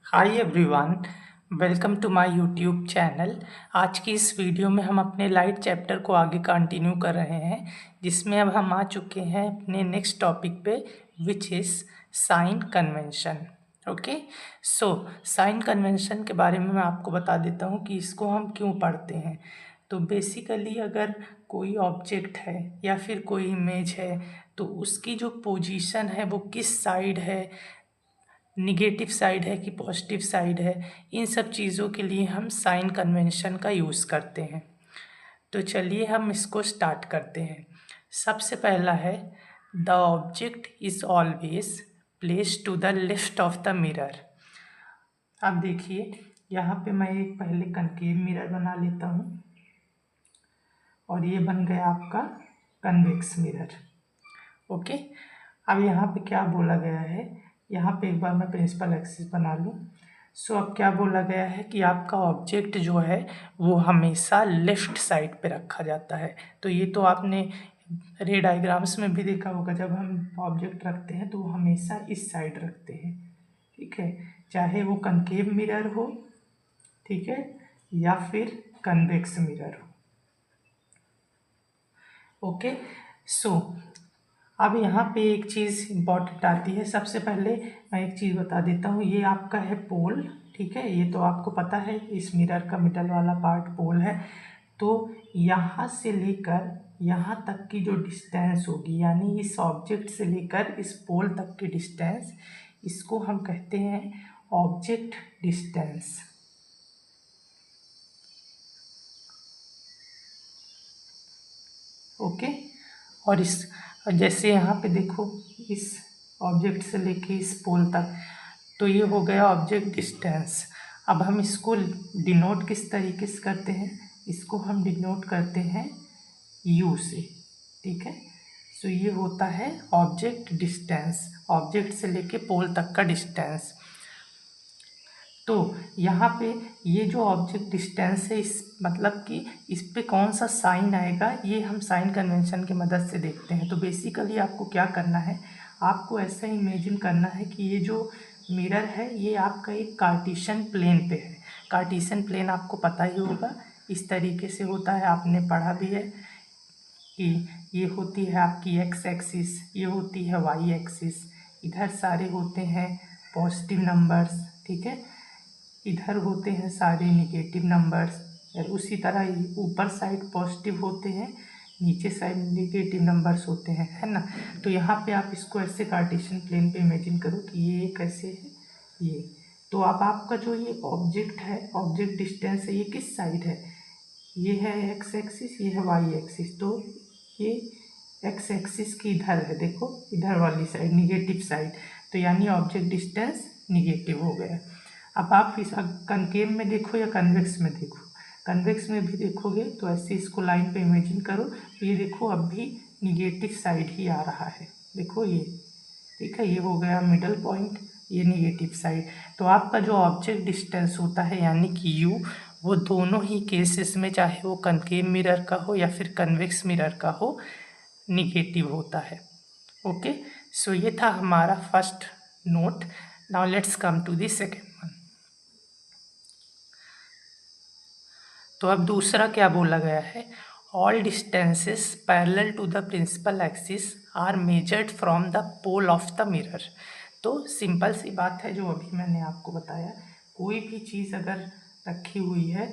Hi everyone, welcome to my YouTube channel. आज की इस वीडियो में हम अपने लाइट चैप्टर को आगे कंटिन्यू कर रहे हैं, जिसमें अब हम आ चुके हैं अपने नेक्स्ट टॉपिक पे, which is sine convention. Okay, so sine convention के बारे में मैं आपको बता देता हूँ कि इसको हम क्यों पढ़ते हैं। तो बेसिकली अगर कोई ऑब्जेक्ट है या फिर कोई इमेज है, तो उसकी जो पोजीशन है वो किस साइड है, निगेटिव साइड है कि पॉजिटिव साइड है, इन सब चीज़ों के लिए हम साइन कन्वेंशन का यूज़ करते हैं। तो चलिए हम इसको स्टार्ट करते हैं। सबसे पहला है, the object is always place to the left of the mirror. अब देखिए, यहाँ पे मैं एक पहले कनकेव मिरर बना लेता हूँ और ये बन गया आपका कन्वेक्स मिरर। ओके, अब यहाँ पे क्या बोला गया है, यहाँ पे एक बार मैं प्रिंसिपल एक्सिस बना लूँ। सो अब क्या बोला गया है कि आपका ऑब्जेक्ट जो है वो हमेशा लेफ्ट साइड पे रखा जाता है। तो ये तो आपने रे डायग्राम्स में भी देखा होगा, जब हम ऑब्जेक्ट रखते हैं तो वो हमेशा इस साइड रखते हैं। ठीक है, चाहे वो कनकेव मिरर हो, ठीक है, या फिर कन्वेक्स मिरर हो। ओके, सो अब यहाँ पे एक चीज़ इम्पॉर्टेंट आती है। सबसे पहले मैं एक चीज़ बता देता हूँ, ये आपका है पोल। ठीक है, ये तो आपको पता है, इस मिरर का मिडल वाला पार्ट पोल है। तो यहाँ से लेकर यहाँ तक की जो डिस्टेंस होगी, यानी इस ऑब्जेक्ट से लेकर इस पोल तक की डिस्टेंस, इसको हम कहते हैं ऑब्जेक्ट डिस्टेंस। ओके, और इस जैसे यहाँ पे देखो, इस ऑब्जेक्ट से लेके इस पोल तक, तो ये हो गया ऑब्जेक्ट डिस्टेंस। अब हम इसको डिनोट किस तरीके से करते हैं, इसको हम डिनोट करते हैं यू से। ठीक है, सो ये होता है ऑब्जेक्ट डिस्टेंस, ऑब्जेक्ट से लेके पोल तक का डिस्टेंस। तो यहाँ पे ये जो ऑब्जेक्ट डिस्टेंस है, इस मतलब कि इस पे कौन सा साइन आएगा, ये हम साइन कन्वेंशन की मदद से देखते हैं। तो बेसिकली आपको क्या करना है, आपको ऐसा इमेजिन करना है कि ये जो मिरर है ये आपका एक कार्टेशियन प्लेन पे है। कार्टेशियन प्लेन आपको पता ही होगा, इस तरीके से होता है, आपने पढ़ा भी है कि ये होती है आपकी एक्स एक्सिस, ये होती है वाई एक्सिस, इधर सारे होते हैं पॉजिटिव नंबर्स। ठीक है, इधर होते हैं सारे निगेटिव नंबर्स, और उसी तरह ऊपर साइड पॉजिटिव होते हैं, नीचे साइड निगेटिव नंबर्स होते हैं, है ना। तो यहाँ पे आप इसको ऐसे कार्टेशियन प्लेन पे इमेजिन करो कि ये कैसे है, ये। तो अब आपका जो ये ऑब्जेक्ट है, ऑब्जेक्ट डिस्टेंस है, ये किस साइड है, ये है एक्स एक्सिस, ये है वाई एक्सिस। तो ये एक्स एक्सिस की इधर है, देखो इधर वाली साइड, निगेटिव साइड। तो यानी ऑब्जेक्ट डिस्टेंस निगेटिव हो गया। अब आप इस कनकेव में देखो या कन्वेक्स में देखो, कन्वेक्स में भी देखोगे तो ऐसे इसको लाइन पे इमेजिन करो, तो ये देखो अब भी निगेटिव साइड ही आ रहा है, देखो ये। ठीक है, ये हो गया मिडल पॉइंट, ये निगेटिव साइड। तो आपका जो ऑब्जेक्ट डिस्टेंस होता है यानी कि यू, वो दोनों ही केसेस में, चाहे वो कनकेव मिरर का हो या फिर कन्वेक्स मिरर का हो, निगेटिव होता है। ओके, सो ये था हमारा first note. Now let's come to the second one. तो अब दूसरा क्या बोला गया है, all distances parallel to the principal axis are measured from the pole of the mirror. तो सिंपल सी बात है, जो अभी मैंने आपको बताया, कोई भी चीज़ अगर रखी हुई है,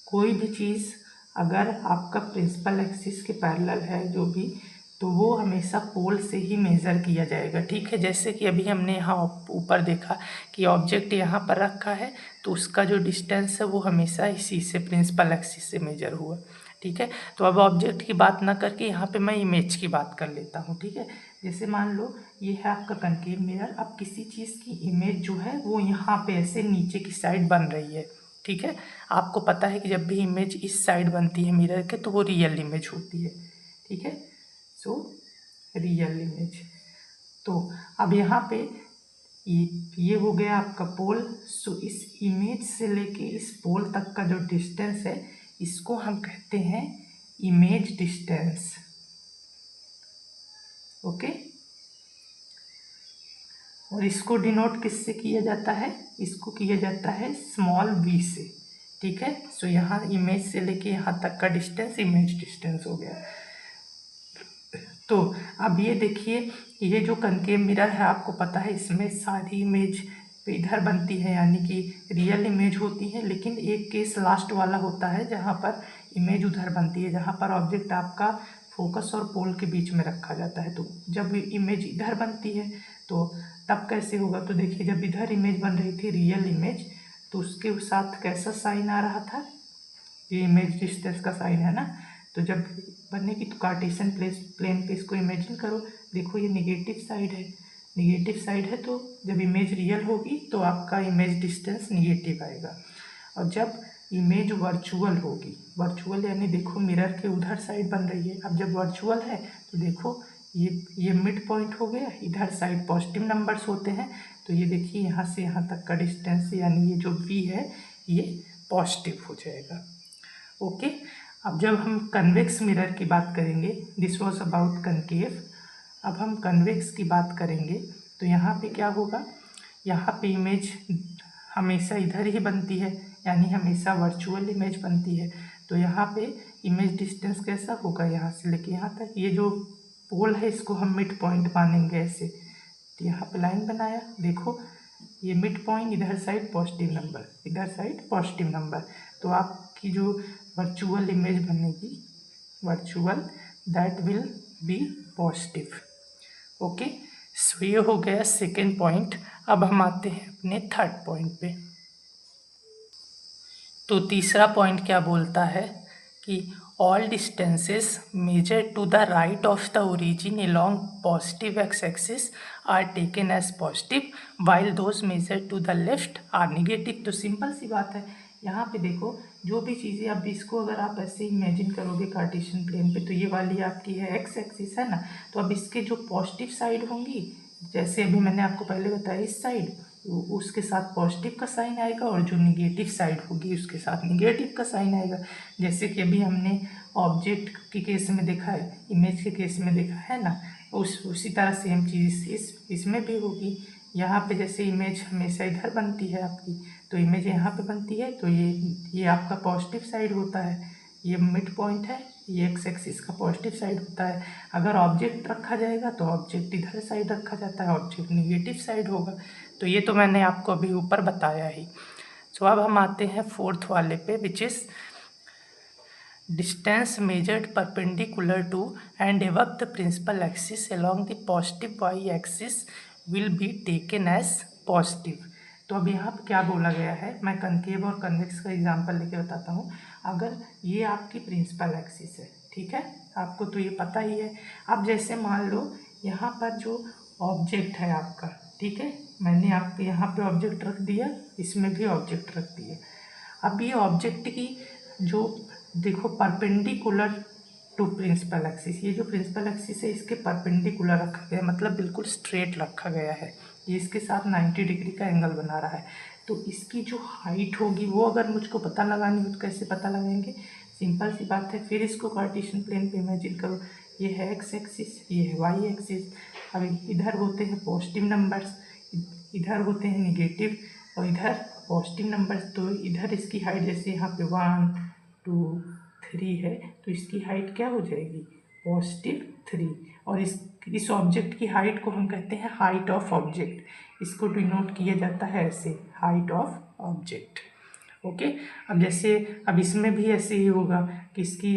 कोई भी चीज़ अगर आपका प्रिंसिपल एक्सिस के पैरेलल है जो भी, तो वो हमेशा पोल से ही मेज़र किया जाएगा। ठीक है, जैसे कि अभी हमने यहाँ ऊपर देखा कि ऑब्जेक्ट यहाँ पर रखा है, तो उसका जो डिस्टेंस है वो हमेशा इसी से, प्रिंसिपल एक्सिस से मेजर हुआ। ठीक है, तो अब ऑब्जेक्ट की बात ना करके यहाँ पे मैं इमेज की बात कर लेता हूँ। ठीक है, जैसे मान लो ये है आपका कनकेव मिरर, अब किसी चीज़ की इमेज जो है वो यहाँ पे ऐसे नीचे की साइड बन रही है। ठीक है, आपको पता है कि जब भी इमेज इस साइड बनती है मिरर के, तो वो रियल इमेज होती है। ठीक है, सो रियल इमेज। तो अब यहाँ पे ये हो गया आपका पोल। सो इस इमेज से लेके इस पोल तक का जो डिस्टेंस है, इसको हम कहते हैं इमेज डिस्टेंस। ओके, और इसको डिनोट किससे किया जाता है, इसको किया जाता है स्मॉल v से, ठीक है। सो यहाँ इमेज से लेके यहाँ तक का डिस्टेंस इमेज डिस्टेंस हो गया। तो अब ये देखिए, ये जो कनकेव मिरर है आपको पता है इसमें सारी इमेज इधर बनती है, यानी कि रियल इमेज होती है, लेकिन एक केस लास्ट वाला होता है जहाँ पर इमेज उधर बनती है, जहाँ पर ऑब्जेक्ट आपका फोकस और पोल के बीच में रखा जाता है। तो जब इमेज इधर बनती है तो तब कैसे होगा, तो देखिए जब इधर इमेज बन रही थी रियल इमेज, तो उसके साथ कैसा साइन आ रहा था, ये इमेज डिस्टेंस का साइन है ना। तो जब बनेगी तो कार्टेशियन प्लेन पे इसको इमेजिन करो, देखो ये निगेटिव साइड है, निगेटिव साइड है, तो जब इमेज रियल होगी तो आपका इमेज डिस्टेंस निगेटिव आएगा। और जब इमेज वर्चुअल होगी, वर्चुअल यानी देखो मिरर के उधर साइड बन रही है, अब जब वर्चुअल है तो देखो ये मिड पॉइंट हो गया, इधर साइड पॉजिटिव नंबर्स होते हैं, तो ये देखिए यहाँ से यहाँ तक का डिस्टेंस यानी ये जो v है ये पॉजिटिव हो जाएगा। ओके, अब जब हम कन्वेक्स मिरर की बात करेंगे, दिस वॉज अबाउट कनकेव, अब हम कन्वेक्स की बात करेंगे तो यहाँ पे क्या होगा, यहाँ पे इमेज हमेशा इधर ही बनती है, यानी हमेशा वर्चुअल इमेज बनती है। तो यहाँ पे इमेज डिस्टेंस कैसा होगा, यहाँ से लेके यहाँ तक, ये जो पोल है इसको हम मिड पॉइंट मानेंगे ऐसे। तो यहाँ पे लाइन बनाया, देखो ये मिड पॉइंट, इधर साइड पॉजिटिव नंबर, इधर साइड पॉजिटिव नंबर, तो आपकी जो वर्चुअल इमेज बनेगी, virtual that will be positive. Okay, so ये हो गया सेकेंड पॉइंट। अब हम आते हैं अपने थर्ड पॉइंट पे। तो तीसरा पॉइंट क्या बोलता है कि all distances measured to the right of the origin along positive x axis are taken as positive while those measured to the left are negative। तो सिंपल सी बात है, यहाँ पे देखो जो भी चीज़ें, अब इसको अगर आप ऐसे इमेजिन करोगे कार्टेशियन प्लेन पे, तो ये वाली आपकी है एक्स एक्सिस है ना, तो अब इसके जो पॉजिटिव साइड होंगी, जैसे अभी मैंने आपको पहले बताया इस साइड, उसके साथ पॉजिटिव का साइन आएगा, और जो निगेटिव साइड होगी उसके साथ निगेटिव का साइन आएगा। जैसे कि अभी हमने ऑब्जेक्ट के केस में देखा है, इमेज के केस में देखा है ना, उसी तरह सेम चीज़ इसमें भी होगी। यहाँ पे जैसे इमेज हमेशा इधर बनती है आपकी, तो इमेज यहाँ पे बनती है, तो ये आपका पॉजिटिव साइड होता है, ये मिड पॉइंट है, ये एक्स एक्सिस का पॉजिटिव साइड होता है। अगर ऑब्जेक्ट रखा जाएगा तो ऑब्जेक्ट इधर साइड रखा जाता है, ऑब्जेक्ट निगेटिव साइड होगा। तो ये तो मैंने आपको अभी ऊपर बताया ही। सो अब हम आते हैं फोर्थ वाले पे, which is distance measured perpendicular to and above the principal axis along the positive y axis will be taken as positive। तो अब यहाँ पर क्या बोला गया है, मैं कनकेव और कन्वेक्स का एग्जांपल लेके बताता हूँ। अगर ये आपकी प्रिंसिपल एक्सिस है, ठीक है, आपको तो ये पता ही है। अब जैसे मान लो यहाँ पर जो ऑब्जेक्ट है आपका, ठीक है, मैंने आपके यहाँ पे ऑब्जेक्ट रख दिया, इसमें भी ऑब्जेक्ट रख दिया। अब ये ऑब्जेक्ट की जो देखो परपेंडिकुलर टू प्रिंसिपल एक्सिस, ये जो प्रिंसिपल एक्सिस है इसके परपेंडिकुलर रखा गया है, मतलब बिल्कुल स्ट्रेट रखा गया है, ये इसके साथ 90 डिग्री का एंगल बना रहा है। तो इसकी जो हाइट होगी वो अगर मुझको पता लगानी हो तो कैसे पता लगाएंगे, सिंपल सी बात है, फिर इसको कार्टेशियन प्लेन पे इमेजिन करो, ये है एक्स एक्सिस, ये है वाई एक्सिस। अब इधर होते हैं पॉजिटिव नंबर्स, इधर होते हैं निगेटिव, और इधर पॉजिटिव नंबर्स, तो इधर इसकी हाइट जैसे यहाँ पे 1 2 3 है, तो इसकी हाइट क्या हो जाएगी, +3। और इस ऑब्जेक्ट की हाइट को हम कहते हैं हाइट ऑफ ऑब्जेक्ट, इसको डिनोट किया जाता है ऐसे, हाइट ऑफ ऑब्जेक्ट। ओके, अब जैसे अब इसमें भी ऐसे ही होगा कि इसकी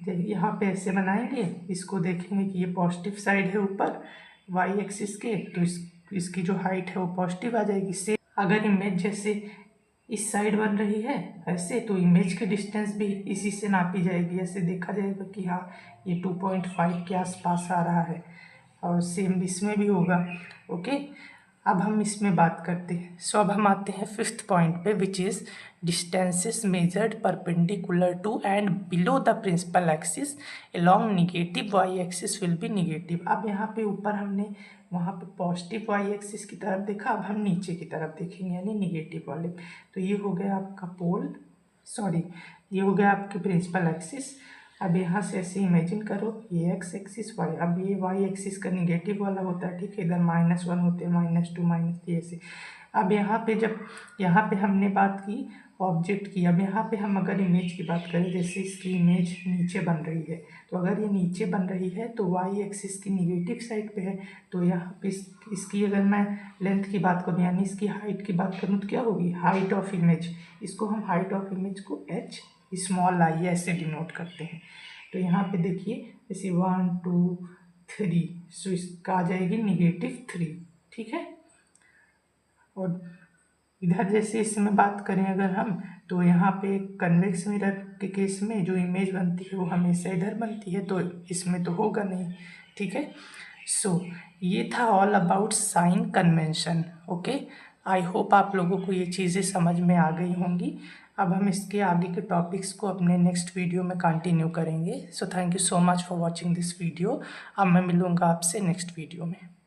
यहाँ पे ऐसे बनाएंगे, इसको देखेंगे कि ये पॉजिटिव साइड है ऊपर वाई एक्सिस के, तो इसकी जो हाइट है वो पॉजिटिव आ जाएगी। से अगर इमेज जैसे इस साइड बन रही है ऐसे, तो इमेज की डिस्टेंस भी इसी से नापी जाएगी, ऐसे देखा जाएगा कि हाँ ये 2.5 के आसपास आ रहा है, और सेम इसमें भी होगा। ओके, अब हम इसमें बात करते हैं। सो अब हम आते हैं फिफ्थ पॉइंट पे, which is distances measured perpendicular to and below the principal axis along negative y axis will be negative. अब यहाँ पे ऊपर हमने वहाँ पे पॉजिटिव वाई एक्सिस की तरफ देखा, अब हम नीचे की तरफ देखेंगे यानी निगेटिव वाले। तो ये हो गया आपका पोल, सॉरी, ये हो गया आपकी प्रिंसिपल एक्सिस, अब यहाँ से ऐसे इमेजिन करो, ये एक्स एक्सिस वाई, अब ये वाई एक्सिस का निगेटिव वाला होता है, ठीक है, इधर -1 होते हैं, -2 -3 ऐसे। अब यहाँ पे जब यहाँ पे हमने बात की ऑब्जेक्ट की, अब यहाँ पे हम अगर इमेज की बात करें, जैसे इसकी इमेज नीचे बन रही है, तो अगर ये नीचे बन रही है तो वाई एक्सिस की निगेटिव साइड पे है, तो यहाँ पे इसकी अगर मैं लेंथ की बात करूँ यानी इसकी हाइट की बात करूँ तो क्या होगी, हाइट ऑफ इमेज। इसको हम हाइट ऑफ इमेज को h स्मॉल आई ऐसे डिनोट करते हैं। तो यहाँ पे देखिए जैसे 1 2 3, सो इसका आ जाएगी -3, ठीक है। और इधर जैसे इसमें बात करें अगर हम, तो यहाँ पे कन्वेक्स मिरर के केस में जो इमेज बनती है वो हमेशा इधर बनती है, तो इसमें तो होगा नहीं, ठीक है। सो ये था all about sign convention. Okay, I hope आप लोगों को ये चीज़ें समझ में आ गई होंगी। अब हम इसके आगे के टॉपिक्स को अपने नेक्स्ट वीडियो में कंटिन्यू करेंगे। So thank you so much for watching this video. अब मैं मिलूँगा आपसे नेक्स्ट वीडियो में।